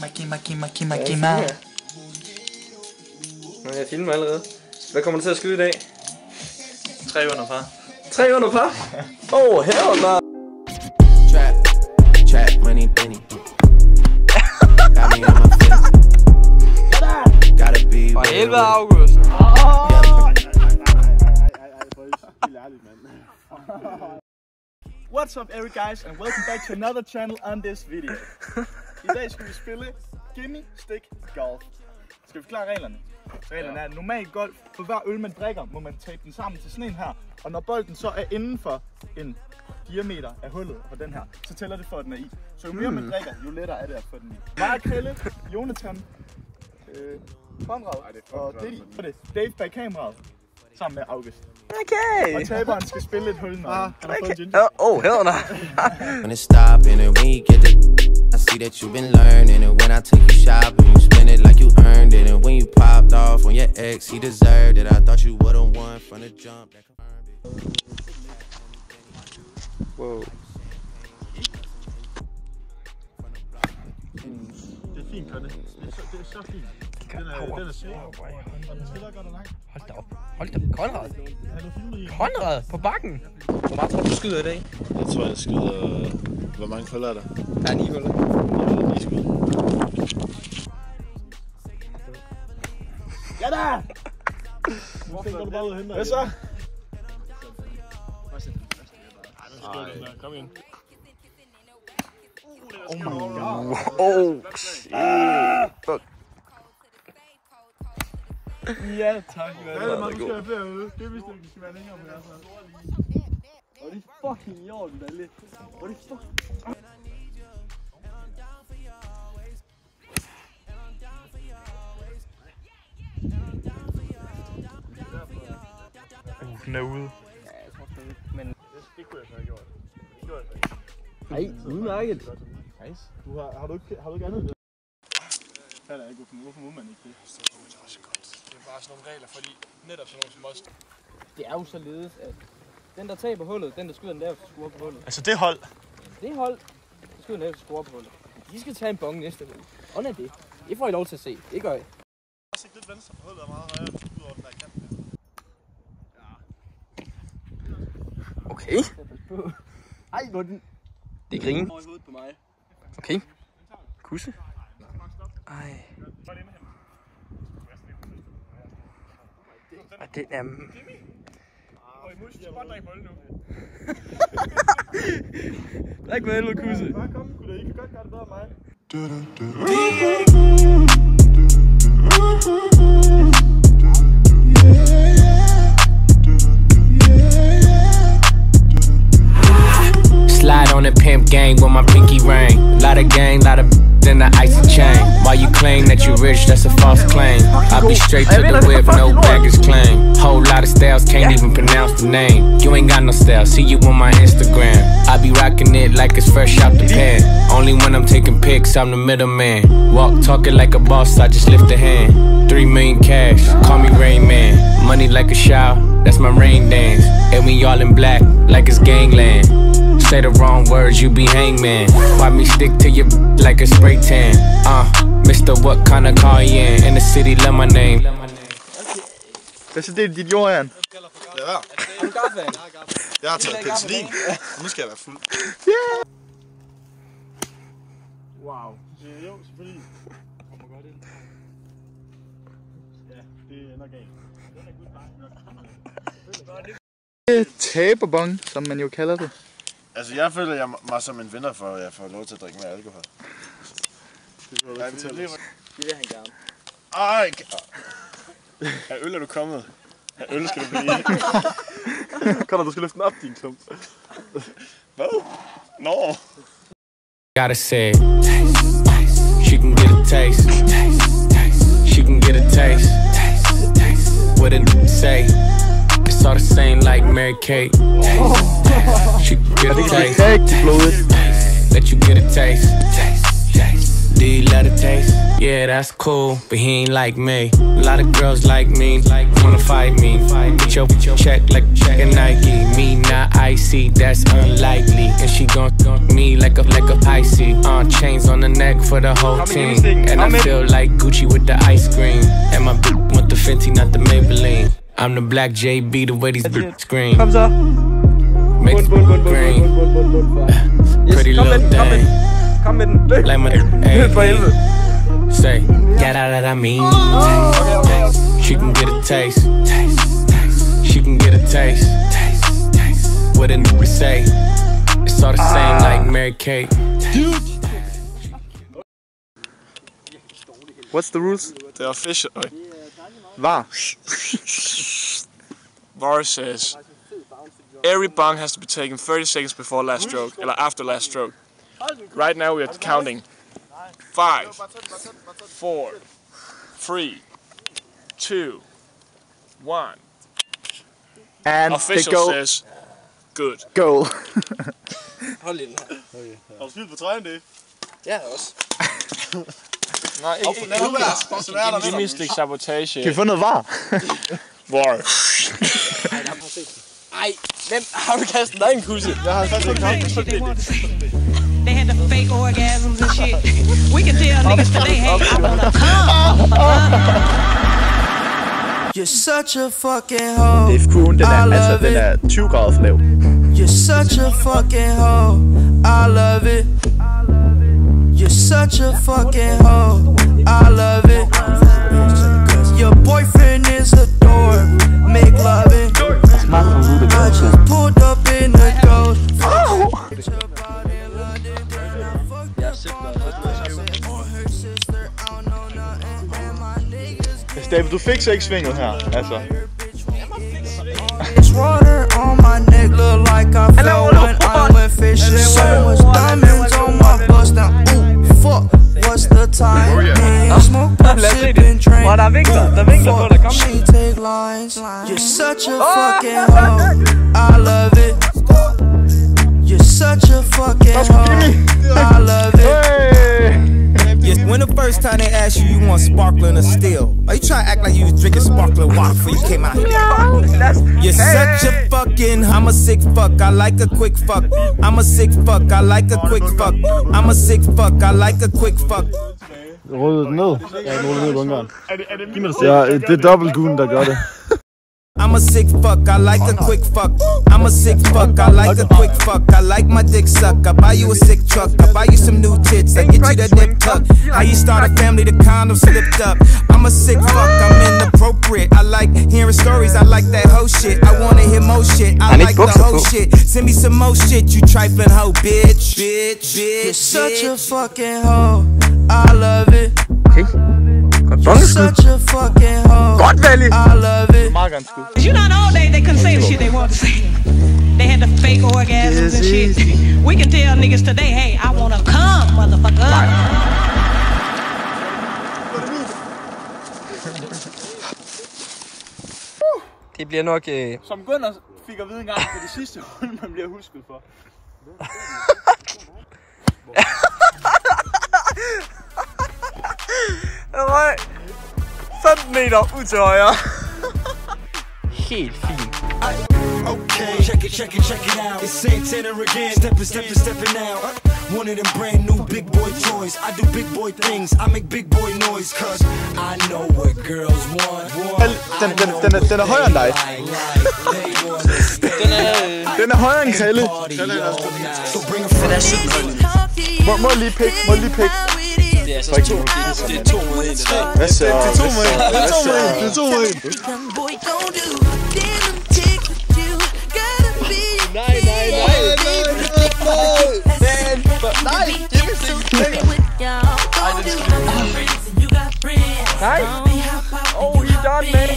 Jeg filmer allerede. Hvad kommer du til at skyde i dag? 3 under par. 3 under par? Hell no! Trap money penny. Got me on my feet. Gotta be Og 11 august. What's up every guys and welcome back to another channel on this video. I dag skal vi spille Gimme Stick Golf. Skal vi forklare reglerne? Reglerne er normal golf. For hver øl man drikker, må man tabe den sammen til sådan en her. Og når bolden så er inden for en diameter af hullet på den her, så tæller det for at den er i. Så jo mere man drikker, jo lettere er det at få den i. Mig, Krille, Jonathan, Konrad og Dave bag kameraet sammen med August. Okay! Og taberen skal spille et hul, når han har fået ginger. Hell no! when it's stopping and when you get the I see that you've been learning and when I take you shopping you spend it like you earned it and when you popped off on your ex he deserved it I thought you would've won from the jump that confirmed it. Wow. Det er fint, Conne. Det er så fint. Den er svær. Og den spiller godt og langt. Hold da op. Konrad. Har du filmet i? Konrad på bakken. Hvor meget tror du skyder i dag? Jeg tror, jeg skyder... Hvor mange huller er der? Der er 9 huller. Ja, 9 skud. Ja da! Nu går du bare ud og henter. Hvad så? Kom ind. Fuck. Ja, tak. Hvad er det, man skal have flere øl? Det vidste jeg ikke, det skal være længere med jer så. Og det er fucking i orden, Dalle. Og det er fucking... Den er ude. Ja, jeg tror stadig. Men... Det kunne jeg så have gjort. Det gjorde jeg så ikke. Nej, udmærket. Nice. Har du ikke andet? Her er ikke, hvorfor må man ikke det? Det er bare sådan nogle regler, fordi netop sådan nogle som os. Det er jo således, at den der taber hullet, den der skyder den laveste score på hullet. Altså det hold? Det hold, der skyder den laveste score på hullet. De skal tage en bong næste uge. Og er det. Det får I lov til at se. Det gør I. Jeg har set lidt venstre på hullet er meget højere ud over den der kant der. Okay. Ej, hvor den... Det er grin. Over i hovedet på mig. Okay. Kusse. Ej. Og den er... Og I må bare drikke bold nu. Drik med helvede, kusse. Bare kom, gutter. I kan godt gøre det bedre end mig. Slide on the pimp gang with my pinky ring. Lot of gang, lot of in the icy chain. While you claim that you rich, that's a false claim. I'll be straight to the whip, no baggage claim. Whole lot of styles, can't even pronounce the name. You ain't got no style, see you on my Instagram. I be rocking it like it's fresh out the pan. Only when I'm taking pics, I'm the middleman. Walk talking like a boss, I just lift a hand. 3 million cash, call me Rain Man. Money like a shower, that's my rain dance. And we all in black, like it's gangland. Say the wrong words, you be hangman. Why me stick to you like a spray tan? Mister, what kind of car you in the city, love my name. Hvad så det er dit jordjern? Lad være. Jeg har taget penicillin, og nu skal jeg være fuld. Wow. Jo, selvfølgelig. Kommer godt ind. Ja, det ender galt. Den er taberbong, som man jo kalder det. Altså, jeg føler mig som en vinder for, at jeg får lov til at drikke mere alkohol. Det vil han gerne. Ej! Her øl er du kommet. Her øl skal du blive. Kom, du skal løfte den op, din klump. Hvad? Nå! Gotta say, she can get a taste. She can get a taste. What it say? It's all the same like Mary Kate. She can get a taste. Let you get a taste. Do you love the taste? Yeah, that's cool, but he ain't like me. A lot of girls like me, wanna fight me. Get your check like a Nike. Me not icy, that's unlikely. And she gon' me like a Pisces. Chains on the neck for the whole team. And I feel like Gucci with the ice cream. And my bitch want the Fenty, not the Maybelline. I'm the black JB, the way these bitches scream. Kom så. Make green. Pretty little thing. Kom med den. Løb. Like my For helvede. say, get out of that mean. She can get a taste. She can get a taste. What a nigga say. It's all the same like Mary Kate. What's the rules? The official. VAR. VAR says every bong has to be taken 30 seconds before last stroke, or after last stroke. Right now we are counting 5, 4, 3, 2, 1. And Official the goal. says good. Goal. Hold lige den her. Har du smidt på trøjen, det? Ja, også. Nej, ikke mislik sabotage. Kan vi få noget VAR? VAR. Ej, hvem har du kastet dig en kusse? Jeg har faktisk ikke haft They had the fake orgasms and shit. We can tell niggas today, hey, I wanna come. You're such a fucking hoe. Det er FQ'en, den er 20 grader for lav. You're such a fucking hoe. I love it. You're such a fucking hoe. I love it. Your boyfriend is a dork. Make love it. I just pulled up in the ghost. David, du fik ikke svinget her, altså. It's water on my neck, look like I fell when I went fishing. So much diamonds on my bust now. Ooh, fuck, what's the time? Me and smoke, sipping, drink. Fuck, she take lines. You're such a fucking hoe. I love it. You're such a fucking hoe. I love it. Yeah, when the first time they asked you, you want sparkling or still? Are you trying to act like you was drinking sparkling water before you came out here? You're such a fucking, I'm a sick fuck, I like a quick fuck. I'm a sick fuck, I like a quick fuck. I'm a sick fuck, I like a quick fuck. Rød den ned. Ja, den rød ned i bunkeren. Giv mig det. Ja, det er dobbeltguden, der gør det. I'm a sick fuck, I like a quick fuck. I'm a sick fuck, I like a quick fuck. I like my dick suck, I buy you a sick truck. I buy you some new tits, I get you that nip tuck. How you start a family, the condom slipped up. I'm a sick fuck, I'm inappropriate. I like hearing stories, I like that hoe shit. I wanna hear more shit, I like the whole shit. Send me some more shit, you trifling hoe, bitch. You're such a fucking hoe. I love it. You're such a fucking hoe. I love it. You know, in all day they couldn't say the shit they wanted to say. They had the fake orgasms and shit. We can tell niggas today, hey, I wanna come, motherfucker. Det bliver nok... Som Gunnar fik at vide engang på det sidste runde, man bliver husket for. Jeg røg 15 meter ud til højre. Helt fint. Okay, check it out. It's Santana again. Stepping out. One of them brand new big boy toys. I do big boy things. I make big boy noise. Cause I know what girls want. Den er højere end dig. Den er højere end Kalle. Den er sygt. Må lige pick. Det er altså det er 2 mod 1 det der. Hvad så? Det er 2 mod 1. Det er 2 mod 1. Nej. Give me some. Nej. Oh, you done, man.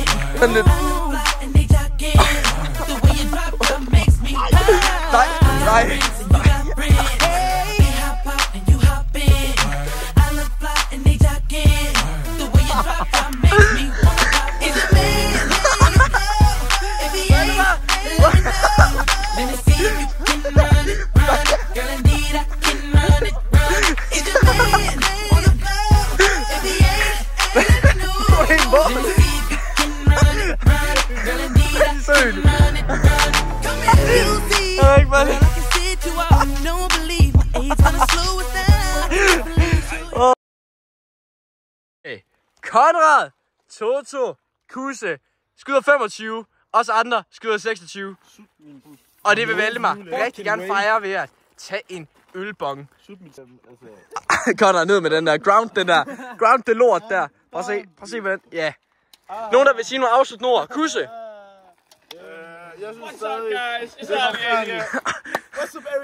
Nej. Konrad, Toto, Kusse skyder 25. Os andre skyder 26. Og det vil Valdemar rigtig gerne fejre ved at tage en ølbong. Konrad, ned med den der. Ground det lort der. Prøv at se hvordan. Ja. Nogen, der vil sige nogle afsluttende ord. Kusse. Jeg synes stadig, det er forfærdeligt.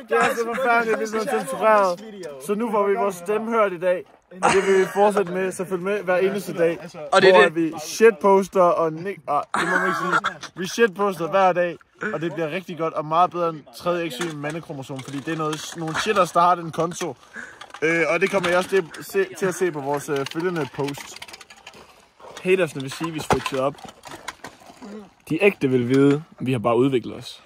Det er så forfærdeligt, hvis man er censureret. Så nu får vi vores stemme hørt i dag. Og det vil vi fortsætte med, selvfølgelig med hver eneste dag. Og det er det. Vi shitposter og det må man ikke sige. Vi shitposter hver dag. Og det bliver rigtig godt og meget bedre end 3. XY mandekromosom. Fordi det er nogle shitters, der har den konto. Og det kommer jeg også til at se på vores følgende post. Hatersne vil sige, vi switcher op. De ægte vil vide, vi har bare udviklet os.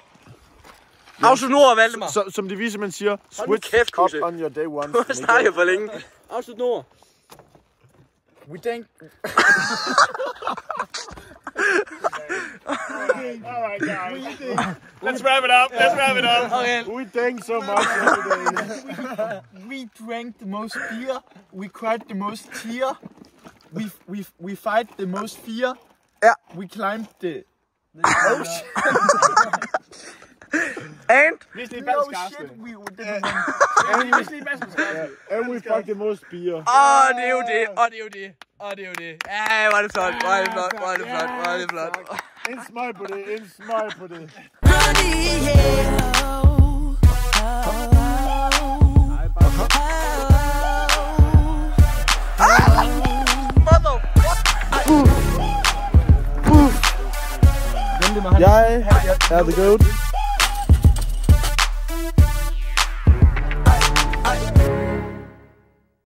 Afslut ord, Valdemar. Som de viser, man siger, switch up on your day one. Nu har snakket for længe. Afslut ord. We think... Alright, guys. Let's wrap it up. Okay. We drank so much today. We drank the most beer. We cried the most tear. We fight the most fear. Yeah. We climbed the ocean. And we fucked the most beer. Det er jo det. Ja, hvor er det flot. En smile på det. Jeg er the goat.